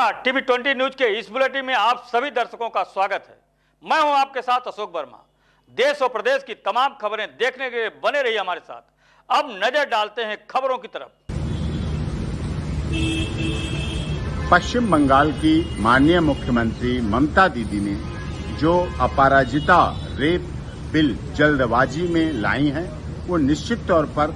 नमस्कार, TV 20 news के इस बुलेटिन में आप सभी दर्शकों का स्वागत है। मैं हूं आपके साथ अशोक वर्मा। देश और प्रदेश की तमाम खबरें देखने के लिए बने रहिए हमारे साथ। अब नजर डालते हैं खबरों की तरफ। पश्चिम बंगाल की माननीय मुख्यमंत्री ममता दीदी ने जो अपराजिता रेप बिल जल्दबाजी में लाई हैं, वो निश्चित तौर पर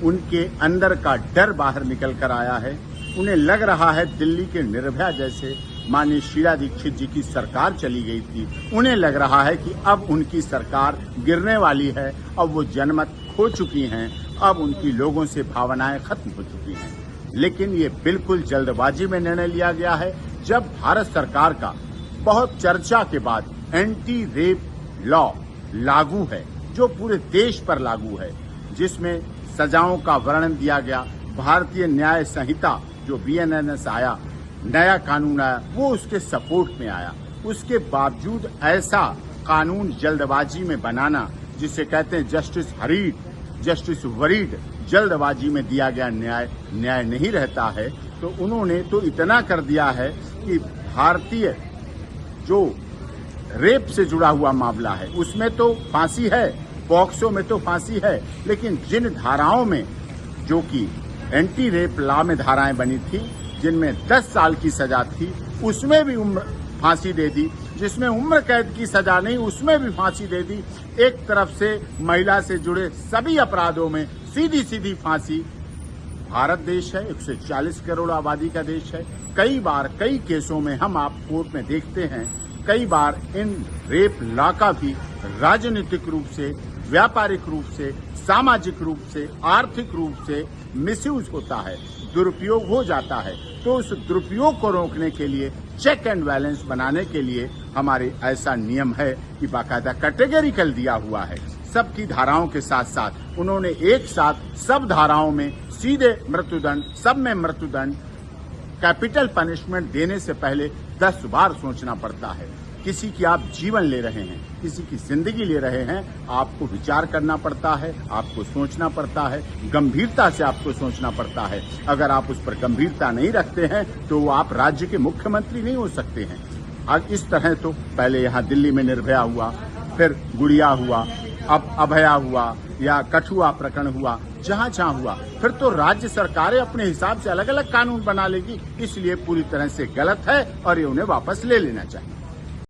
उनके अंदर का डर बाहर निकल कर आया है। उन्हें लग रहा है दिल्ली के निर्भया जैसे माननीय शीला दीक्षित जी की सरकार चली गई थी, उन्हें लग रहा है कि अब उनकी सरकार गिरने वाली है, अब वो जनमत खो चुकी हैं, अब उनकी लोगों से भावनाएं खत्म हो चुकी हैं। लेकिन ये बिल्कुल जल्दबाजी में निर्णय लिया गया है। जब भारत सरकार का बहुत चर्चा के बाद एंटी रेप लॉ लागू है, जो पूरे देश पर लागू है, जिसमें सजाओं का वर्णन दिया गया, भारतीय न्याय संहिता जो BNNS आया, नया कानून आया, वो उसके सपोर्ट में आया। उसके बावजूद ऐसा कानून जल्दबाजी में बनाना, जिसे कहते हैं जस्टिस हरीड, जस्टिस वरीड, जल्दबाजी में दिया गया न्याय नहीं रहता है। तो उन्होंने तो इतना कर दिया है कि भारतीय जो रेप से जुड़ा हुआ मामला है उसमें तो फांसी है, पॉक्सो में तो फांसी है, लेकिन जिन धाराओं में जो कि एंटी रेप लॉ में धाराएं बनी थी, जिनमें 10 साल की सजा थी, उसमें भी उम्र फांसी दे दी। जिसमें उम्र कैद की सजा नहीं, उसमें भी फांसी दे दी। एक तरफ से महिला से जुड़े सभी अपराधों में सीधी सीधी फांसी। भारत देश है, 140 करोड़ आबादी का देश है। कई बार कई केसों में हम आप कोर्ट में देखते हैं, कई बार इन रेप लॉ का भी राजनीतिक रूप से, व्यापारिक रूप से, सामाजिक रूप से, आर्थिक रूप से मिसयूज होता है, दुरुपयोग हो जाता है। तो उस दुरुपयोग को रोकने के लिए, चेक एंड बैलेंस बनाने के लिए हमारे ऐसा नियम है कि बाकायदा कैटेगरिकल दिया हुआ है। सबकी धाराओं के साथ साथ उन्होंने एक साथ सब धाराओं में सीधे मृत्युदंड, सब में मृत्युदंड, कैपिटल पनिशमेंट देने से पहले 10 बार सोचना पड़ता है। किसी की आप जीवन ले रहे हैं, किसी की जिंदगी ले रहे हैं, आपको विचार करना पड़ता है, आपको सोचना पड़ता है, गंभीरता से आपको सोचना पड़ता है। अगर आप उस पर गंभीरता नहीं रखते हैं तो आप राज्य के मुख्यमंत्री नहीं हो सकते हैं। आज इस तरह तो पहले यहाँ दिल्ली में निर्भया हुआ, फिर गुड़िया हुआ, अब अभया हुआ, या कठुआ प्रकरण हुआ, जहाँ जहाँ हुआ, फिर तो राज्य सरकारें अपने हिसाब से अलग अलग कानून बना लेगी। इसलिए पूरी तरह से गलत है और ये उन्हें वापस ले लेना चाहिए।